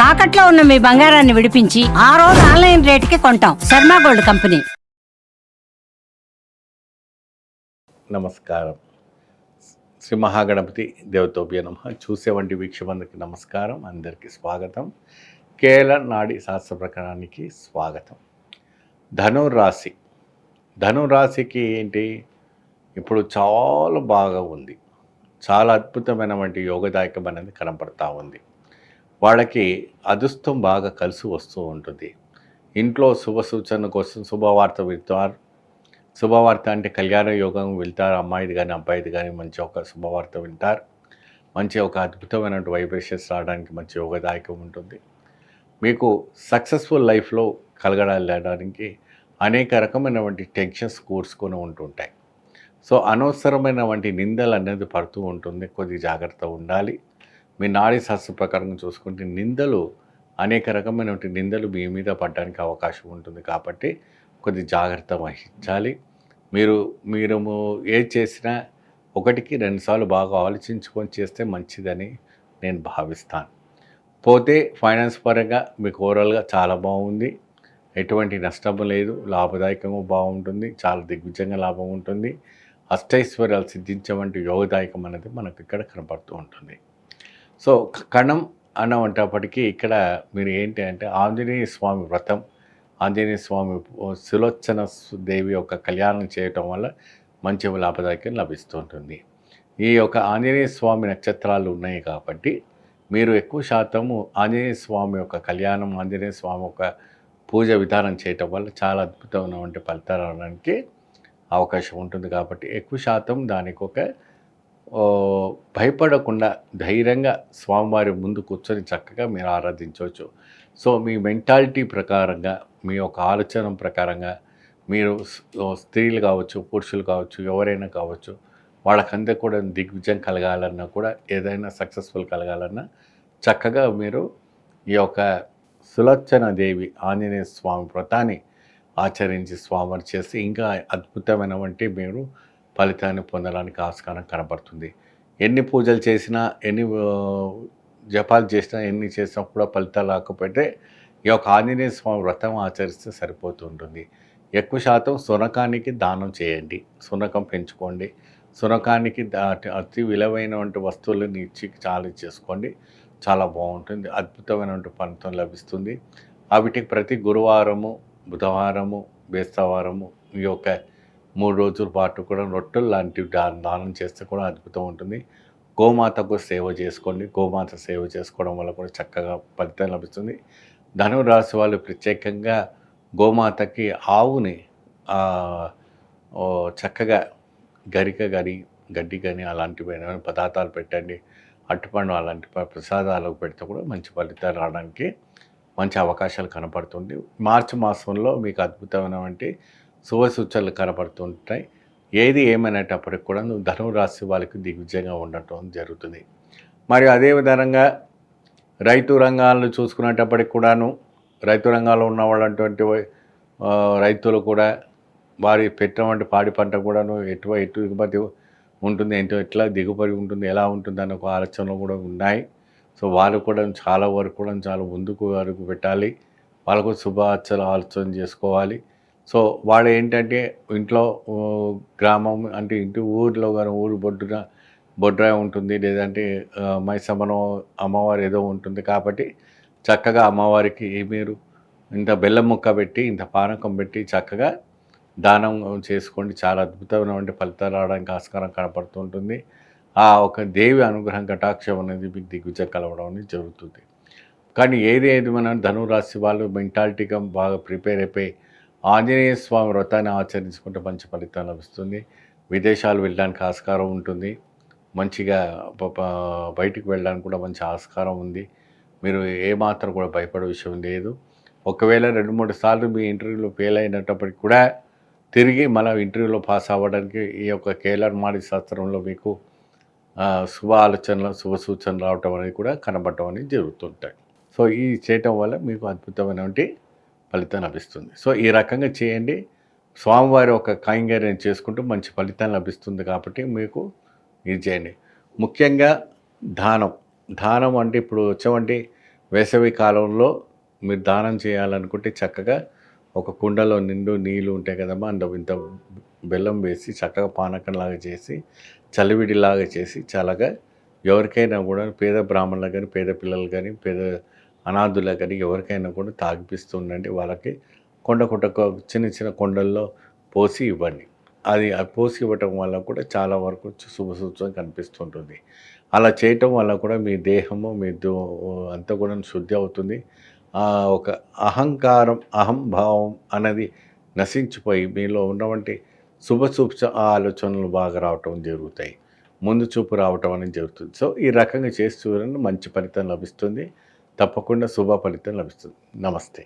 తాకట్లో ఉన్న మీ బంగారాన్ని విడిపించి ఆ రోజు ఆన్లైన్ రేటుకి కొంటాం. Sharma gold company. నమస్కారం. శ్రీ మహాగణపతి దేవతోభ్య నమః. చూసేవంటి వీక్షకులందరికీ నమస్కారం, అందరికీ స్వాగతం. కేరళ నాడి శాస్త్ర ప్రకారానికి స్వాగతం. ధనురాశి. ధనురాశికి ఏంటి, ఇప్పుడు చాలా బాగా ఉంది, చాలా అద్భుతమైనటువంటి యోగదాయకం అనేది కనపడతా ఉంది. వాళ్ళకి అదృష్టం బాగా కలిసి వస్తూ ఉంటుంది. ఇంట్లో శుభ సూచన కోసం శుభవార్త వింటారు. శుభవార్త అంటే కళ్యాణ యోగం వెళ్తారు. అమ్మాయిది కానీ అబ్బాయిది కానీ మంచి ఒక శుభవార్త వింటారు. మంచి ఒక అద్భుతమైనటువంటి వైబ్రేషన్స్ రావడానికి మంచి యోగదాయకం ఉంటుంది. మీకు సక్సెస్ఫుల్ లైఫ్లో కలగడానికి అనేక రకమైనటువంటి టెన్షన్స్ కూర్చుకొని ఉంటుంటాయి. సో అనవసరమైనటువంటి నిందలు అనేది పడుతూ ఉంటుంది. కొద్ది జాగ్రత్త ఉండాలి. మీ నాడీ శాస్త్ర ప్రకారం చూసుకుంటే నిందలు, అనేక రకమైనటువంటి నిందలు మీ మీద పడడానికి అవకాశం ఉంటుంది. కాబట్టి కొద్ది జాగ్రత్త వహించాలి. మీరు ఏది చేసినా ఒకటికి 2 సార్లు బాగా ఆలోచించుకొని చేస్తే మంచిదని నేను భావిస్తాను. పోతే ఫైనాన్స్ పరంగా మీకు ఓవరాల్గా చాలా బాగుంది. ఎటువంటి నష్టం లేదు, లాభదాయకంగా బాగుంటుంది, చాలా దిగ్విజయంగా లాభం ఉంటుంది. అష్టైశ్వర్యాలు సిద్ధించేవంటి యోగదాయకం అనేది మనకు ఇక్కడ కనపడుతూ ఉంటుంది. సో కణం అన్నప్పటికీ ఇక్కడ మీరు ఏంటి అంటే ఆంజనేయ స్వామి వ్రతం, ఆంజనేయ స్వామి సులోచన దేవి యొక్క కళ్యాణం చేయటం వల్ల మంచి లాభదాయకం లభిస్తూ ఉంటుంది. ఈ యొక్క ఆంజనేయ స్వామి నక్షత్రాలు ఉన్నాయి కాబట్టి మీరు ఎక్కువ శాతము ఆంజనేయ స్వామి యొక్క కళ్యాణం, ఆంజనేయ స్వామి యొక్క పూజ విధానం చేయటం వల్ల చాలా అద్భుతమైనటువంటి ఫలితాలు రావడానికి అవకాశం ఉంటుంది. కాబట్టి ఎక్కువ శాతం దానికి ఒక భయపడకుండా ధైర్యంగా స్వామివారి ముందు కూర్చొని చక్కగా మీరు ఆరాధించవచ్చు. సో మీ మెంటాలిటీ ప్రకారంగా, మీ యొక్క ఆలోచన ప్రకారంగా మీరు స్త్రీలు కావచ్చు, పురుషులు కావచ్చు, ఎవరైనా కావచ్చు, వాళ్ళకందరూ కూడా దిగ్విజయం కలగాలన్నా కూడా, ఏదైనా సక్సెస్ఫుల్ కలగాలన్నా చక్కగా మీరు ఈ యొక్క సులోచన దేవి ఆంజనేయ స్వామి వ్రతాన్ని ఆచరించి స్వామివారి చేసి ఇంకా అద్భుతమైనటువంటి మీరు ఫలితాన్ని పొందడానికి ఆస్కారం కనబడుతుంది. ఎన్ని పూజలు చేసినా, ఎన్ని జపాలు చేసినా, ఎన్ని చేసినా కూడా ఫలితాలు రాకపోతే ఈ యొక్క ఆంజనేయ స్వామి వ్రతం ఆచరిస్తే సరిపోతుంటుంది. ఎక్కువ శాతం సునకానికి దానం చేయండి, సునకం పెంచుకోండి. సునకానికి అతి విలువైనటువంటి వస్తువులను ఇచ్చి చాలా చేసుకోండి, చాలా బాగుంటుంది. అద్భుతమైనటువంటి ఫలితం లభిస్తుంది. వీటికి ప్రతి గురువారము, బుధవారము, బేస్తవారము ఈ యొక్క 3 రోజుల పాటు కూడా రొట్టెలు లాంటివి దానం చేస్తే కూడా అద్భుతం ఉంటుంది. గోమాతకు సేవ చేసుకోండి. గోమాత సేవ చేసుకోవడం వల్ల కూడా చక్కగా ఫలితం లభిస్తుంది. ధనురాశి వాళ్ళు ప్రత్యేకంగా గోమాతకి ఆవుని చక్కగా గడ్డి కానీ అలాంటివి పదార్థాలు పెట్టండి. అట్టుపండు అలాంటి ప్రసాదాలకు పెడితే కూడా మంచి ఫలితాలు రావడానికి మంచి అవకాశాలు కనపడుతుంది. మార్చి మాసంలో మీకు అద్భుతమైనటువంటి శుభ సూచనలు కనపడుతుంటాయి. ఏది ఏమైనప్పటికి కూడా ధనురాశి వాళ్ళకి దిగ్విజయంగా ఉండటం జరుగుతుంది. మరియు అదేవిధంగా రైతు రంగాలను చూసుకునేటప్పటికి కూడాను, రైతు రంగాల్లో ఉన్న వాళ్ళటువంటి రైతులు కూడా వారి పెట్టినటువంటి పాడి పంట కూడాను ఎటు దిగుబడి ఉంటుంది, ఎట్లా దిగుబడి ఉంటుంది, ఎలా ఉంటుంది అనే ఒక ఆలోచనలు కూడా ఉన్నాయి. సో వాళ్ళు కూడా చాలా వరకు కూడా చాలా ముందుకు వరకు పెట్టాలి. వాళ్ళకు ఆలోచన చేసుకోవాలి. సో వాళ్ళు ఏంటంటే ఇంట్లో గ్రామం అంటే ఇంటి ఊరిలో కానీ ఊరు బొడ్రాయి ఉంటుంది, లేదంటే మైసమ్మనో అమ్మవారు ఏదో ఉంటుంది. కాబట్టి చక్కగా అమ్మవారికి మీరు ఇంత బెల్లం ముక్క పెట్టి, ఇంత పానకం పెట్టి చక్కగా దానం చేసుకోండి. చాలా అద్భుతమైనటువంటి ఫలితాలు రావడానికి ఆస్కారం కనపడుతుంటుంది. ఒక దేవి అనుగ్రహం, కటాక్షం అనేది మీకు దిగ్విజయం కలవడం అనేది జరుగుతుంది. కానీ ఏది మన ధనురాశి వాళ్ళు మెంటాలిటీగా బాగా ప్రిపేర్ అయిపోయి ఆంజనేయ స్వామి వ్రతాన్ని ఆచరించుకుంటే మంచి ఫలితం లభిస్తుంది. విదేశాలు వెళ్ళడానికి ఆస్కారం ఉంటుంది. మంచిగా బయటికి వెళ్ళడానికి కూడా మంచి ఆస్కారం ఉంది. మీరు ఏమాత్రం కూడా భయపడే విషయం లేదు. ఒకవేళ 2-3 సార్లు మీ ఇంటర్వ్యూలో ఫెయిల్ అయినప్పటికీ కూడా తిరిగి మన ఇంటర్వ్యూలో పాస్ అవ్వడానికి ఈ యొక్క కేరళ నాడీ శాస్త్రంలో మీకు శుభ ఆలోచనలు, శుభ సూచనలు రావటం అనేది కూడా కనబడటం అనేది జరుగుతుంటాయి. సో ఈ చేయటం వల్ల మీకు అద్భుతమైనటువంటి ఫలితం లభిస్తుంది. సో ఈ రకంగా చేయండి. స్వామివారి ఒక కైంకర్యం చేసుకుంటూ మంచి ఫలితం లభిస్తుంది. కాబట్టి మీకు ఇది చేయండి. ముఖ్యంగా దానం అంటే ఇప్పుడు వచ్చేవంటి వేసవి కాలంలో మీరు దానం చేయాలనుకుంటే చక్కగా ఒక కుండలో నిండు నీళ్ళు ఉంటాయి కదమ్మా, అందులో ఇంత బెల్లం వేసి చక్కగా పానకంలాగా చేసి చలివిడిలాగా చేసి చల్లగా ఎవరికైనా కూడా పేద బ్రాహ్మణులకు కానీ పేద పిల్లలు కానీ పేద అనాథులకు కానీ ఎవరికైనా కూడా తాగిపిస్తుండండి. వాళ్ళకి చిన్న చిన్న కొండల్లో పోసి ఇవ్వండి. అది పోసి ఇవ్వటం వల్ల కూడా చాలా వరకు శుభసూచన కనిపిస్తుంటుంది. అలా చేయటం వల్ల కూడా మీ దేహము మీ అంతా కూడా శుద్ధి అవుతుంది. ఒక అహంకారం అహంభావం అనేది నశించిపోయి మీలో ఉన్నటువంటి శుభ ఆలోచనలు బాగా రావటం జరుగుతాయి. ముందు చూపు రావటం అనేది జరుగుతుంది. సో ఈ రకంగా చేస్తూ మంచి ఫలితం లభిస్తుంది. తప్పకుండా శుభ ఫలితం లభిస్తుంది. నమస్తే.